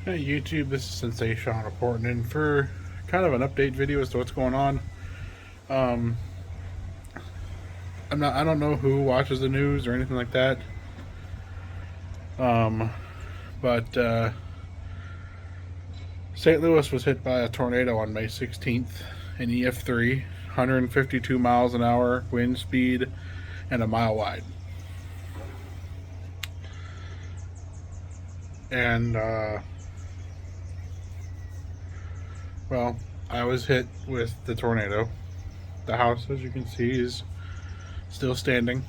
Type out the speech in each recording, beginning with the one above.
Hey YouTube, this is Sensei Sean reporting in for kind of an update video as to what's going on. Um, I don't know who watches the news or anything like that. Um, but St. Louis was hit by a tornado on May 16th, an EF3, 152 miles an hour wind speed, and a mile wide. And well, I was hit with the tornado. The house, as you can see, is still standing.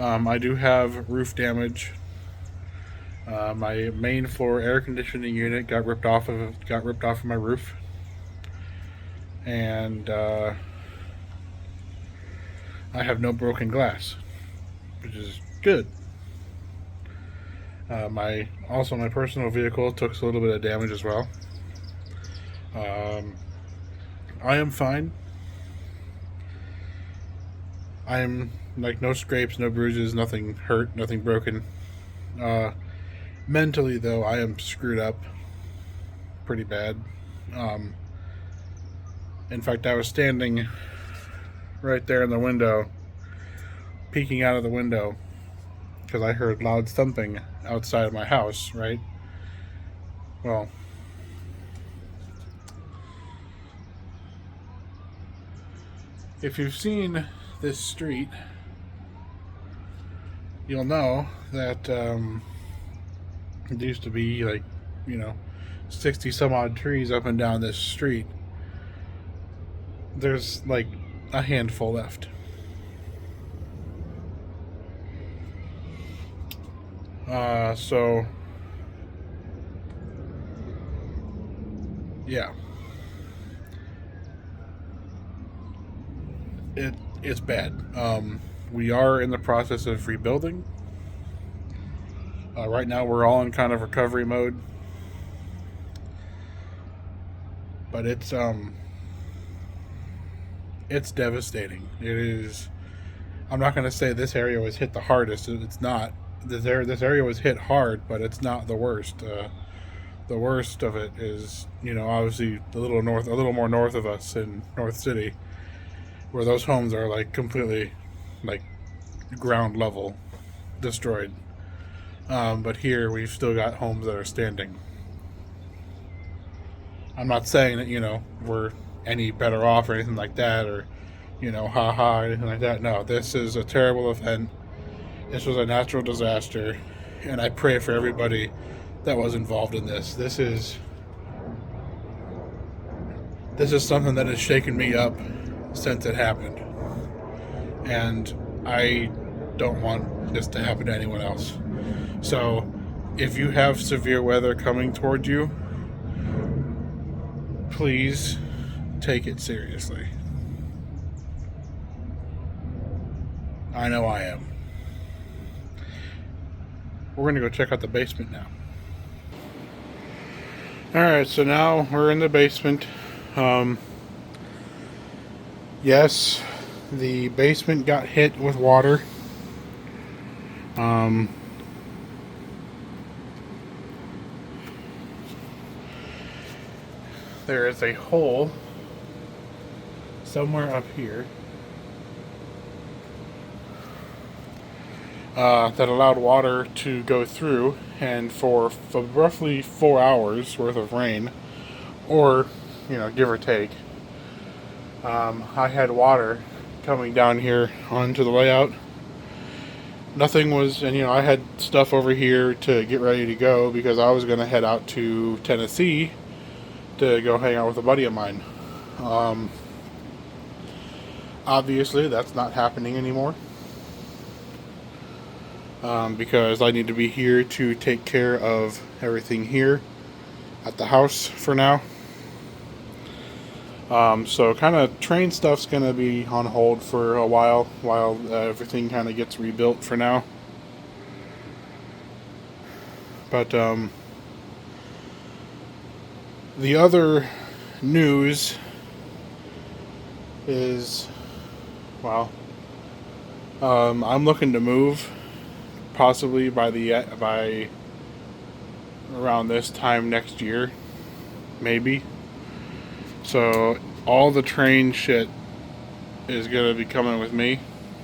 I do have roof damage. My main floor air conditioning unit got ripped off of my roof, and I have no broken glass, which is good. My personal vehicle took a little bit of damage as well. Um, I am fine. I am like no scrapes, no bruises, nothing hurt, nothing broken. Uh, Mentally though, I am screwed up pretty bad. Um, in fact, I was standing right there in the window, peeking out of the window, because I heard loud thumping outside of my house, right? Well, if you've seen this street, you'll know that it used to be like, you know, 60 some odd trees up and down this street. There's like a handful left. So yeah, it's bad. We are in the process of rebuilding. Right now, we're all in kind of recovery mode, but it's devastating. It is. I'm not going to say this area was hit the hardest. It's not. This area was hit hard, but it's not the worst. The worst of it is, obviously a little more north of us in North City, where those homes are like completely, like, ground level, destroyed. But here we've still got homes that are standing. I'm not saying that we're any better off or anything like that, or haha or anything like that. No, this is a terrible event. This was a natural disaster, and I pray for everybody that was involved in this. This is something that has shaken me up since it happened, and I don't want this to happen to anyone else. So, if you have severe weather coming toward you, please take it seriously. I know I am. We're going to go check out the basement now. Alright, so now we're in the basement. Yes, the basement got hit with water. There is a hole somewhere up here that allowed water to go through, and for roughly 4 hours worth of rain, or give or take, I had water coming down here onto the layout. Nothing was, and I had stuff over here to get ready to go because I was going to head out to Tennessee to go hang out with a buddy of mine. Obviously, that's not happening anymore. Because I need to be here to take care of everything here at the house for now. So kind of train stuff's going to be on hold for a while everything kind of gets rebuilt for now. But the other news is, well, I'm looking to move possibly by around this time next year, maybe. So all the train shit is gonna be coming with me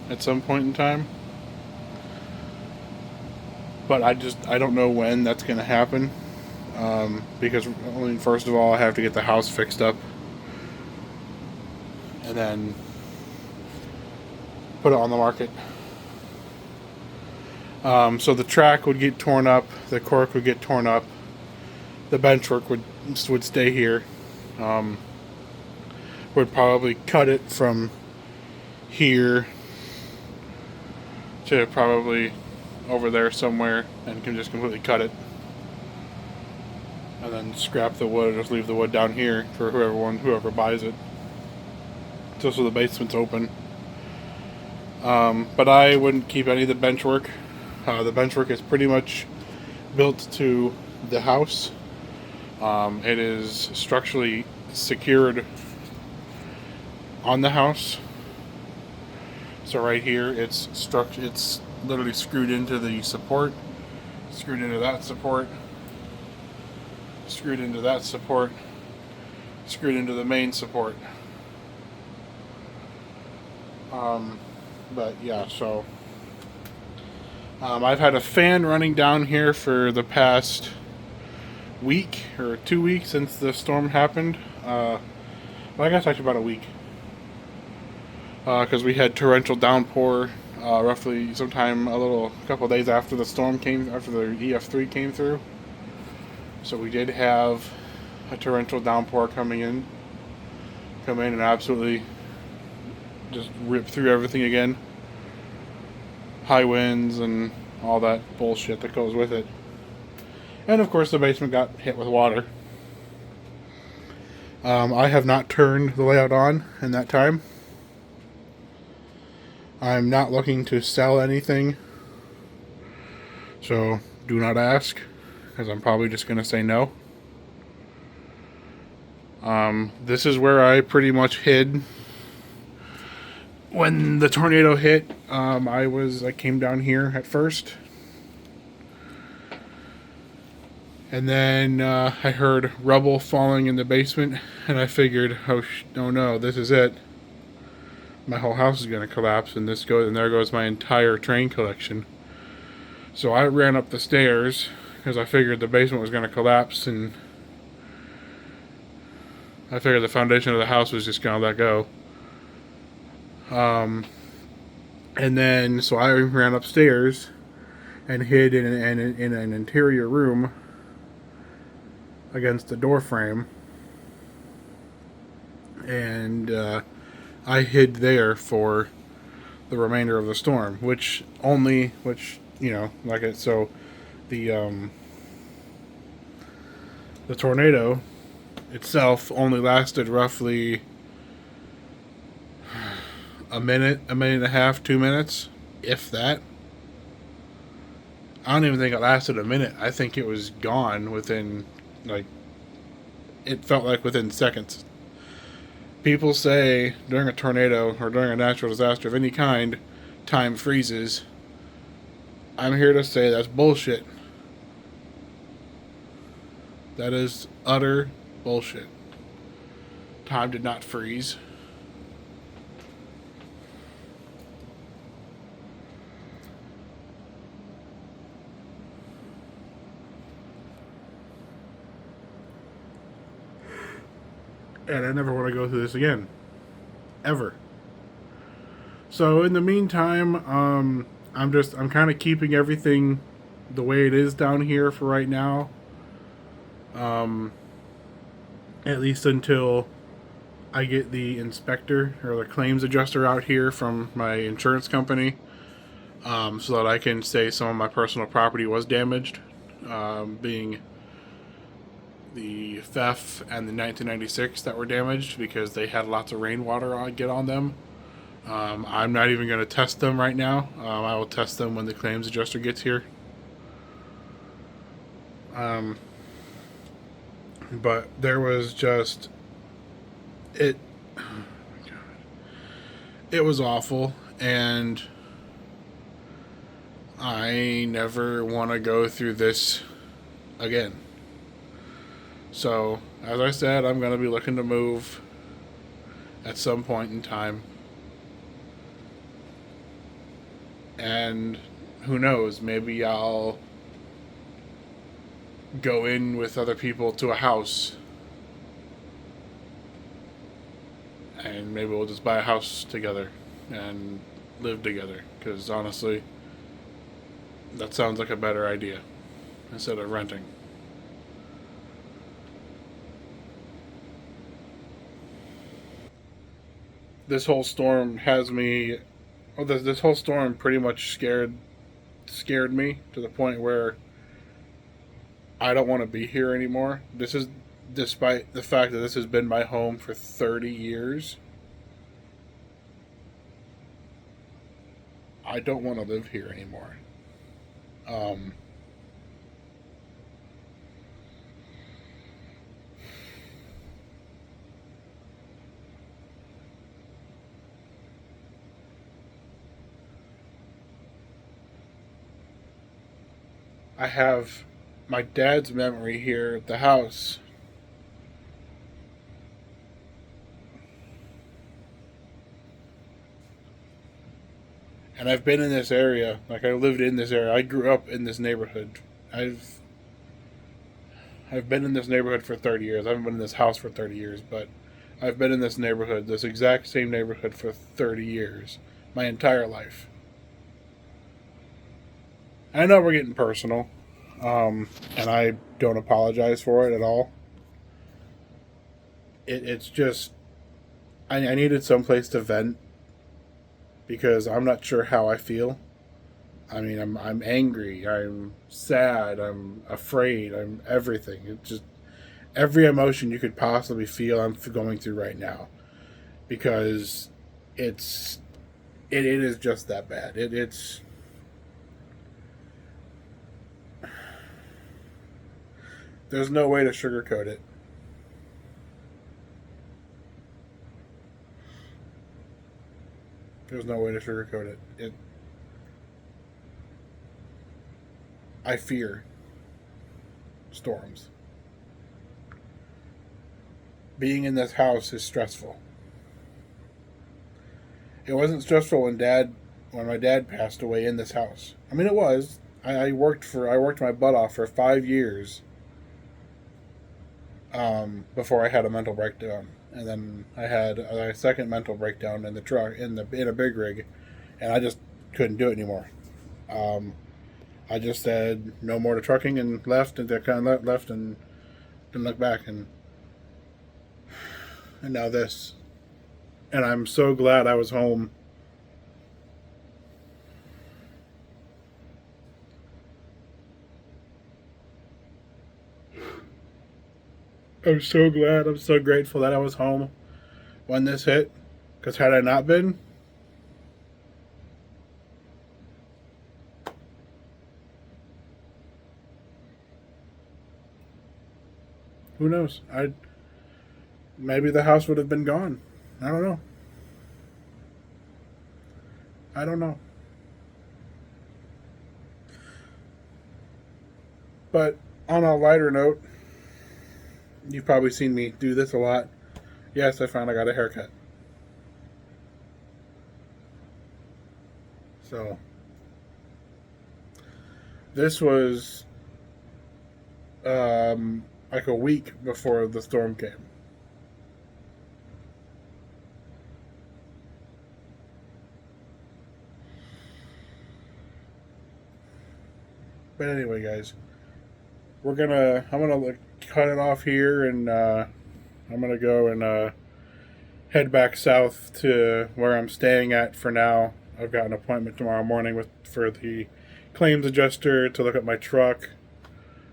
at some point in time. But I don't know when that's gonna happen. Because I mean, first of all, I have to get the house fixed up, and then put it on the market. So the track would get torn up, the cork would get torn up, the benchwork would stay here. Would probably cut it from here to probably over there somewhere, and can just completely cut it, and then scrap the wood, or just leave the wood down here for whoever buys it. Just so the basement's open. But I wouldn't keep any of the bench work. The bench work is pretty much built to the house. It is structurally secured on the house. So right here, it's literally screwed into the support, screwed into that support, screwed into that support, screwed into the main support. But yeah, so I've had a fan running down here for the past week or 2 weeks since the storm happened. Well, I guess actually about a week, because we had torrential downpour roughly sometime a couple of days after the EF3 came through. So we did have a torrential downpour come in and absolutely just rip through everything again. High winds and all that bullshit that goes with it. And of course the basement got hit with water. I have not turned the layout on in that time. I'm not looking to sell anything, so do not ask, because I'm probably just going to say no. This is where I pretty much hid when the tornado hit. I came down here at first, and then I heard rubble falling in the basement, and I figured, oh no, this is it. My whole house is going to collapse, and there goes my entire train collection. So I ran up the stairs because I figured the basement was going to collapse, and I figured the foundation of the house was just going to let go. And then, so I ran upstairs and hid in an interior room against the door frame. And I hid there for the remainder of the storm, which the tornado itself only lasted roughly a minute and a half, 2 minutes, if that. I don't even think it lasted a minute. I think it was gone within, it felt like within seconds. People say during a tornado or during a natural disaster of any kind, time freezes. I'm here to say that's bullshit. That is utter bullshit. Time did not freeze. And I never want to go through this again. Ever. So in the meantime, I'm kind of keeping everything the way it is down here for right now. At least until I get the inspector or the claims adjuster out here from my insurance company, so that I can say some of my personal property was damaged, being the FEF and the 1996 that were damaged because they had lots of rainwater get on them. I'm not even going to test them right now. I will test them when the claims adjuster gets here. But there was just it was awful, and I never want to go through this again. So, as I said, I'm going to be looking to move at some point in time. And who knows, maybe I'll go in with other people to a house. And maybe we'll just buy a house together and live together. Because honestly, that sounds like a better idea instead of renting. This whole storm has me. Well, this whole storm pretty much scared me to the point where I don't want to be here anymore. This is despite the fact that this has been my home for 30 years. I don't want to live here anymore. Um, I have my dad's memory here at the house. And I've been in this area. Like I lived in this area. I grew up in this neighborhood. I've I've been in this neighborhood for 30 years. I haven't been in this house for 30 years, but I've been in this neighborhood, this exact same neighborhood for 30 years. My entire life. And I know we're getting personal. And I don't apologize for it at all. It's just I needed someplace to vent because I'm not sure how I feel. I mean, I'm angry, I'm sad, I'm afraid, I'm everything. It just every emotion you could possibly feel I'm going through right now because it's it is just that bad. It's there's no way to sugarcoat it. There's no way to sugarcoat it. I fear storms. Being in this house is stressful. It wasn't stressful when my dad passed away in this house. I mean, it was. I worked my butt off for 5 years before I had a mental breakdown, and then I had a second mental breakdown in the truck in a big rig, and I just couldn't do it anymore. Um, I just said no more to trucking and left, and kind of left and didn't look back, and now this, and I'm so glad I was home. I'm so glad. I'm so grateful that I was home when this hit. Because had I not been, who knows? I maybe the house would have been gone. I don't know. I don't know. But on a lighter note, you've probably seen me do this a lot. Yes, I finally got a haircut. So this was like a week before the storm came. But anyway, guys, I'm gonna like, cut it off here, and I'm gonna go and head back south to where I'm staying at for now. I've got an appointment tomorrow morning for the claims adjuster to look at my truck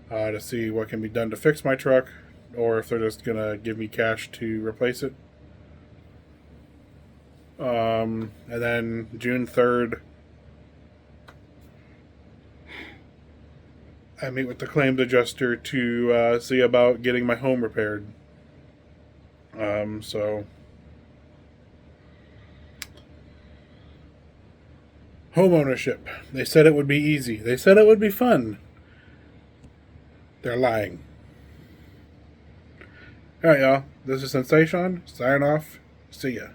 to see what can be done to fix my truck, or if they're just gonna give me cash to replace it. And then June 3rd, I meet with the claims adjuster to see about getting my home repaired. So home ownership. They said it would be easy. They said it would be fun. They're lying. All right, y'all. This is Sensation. Sign off. See ya.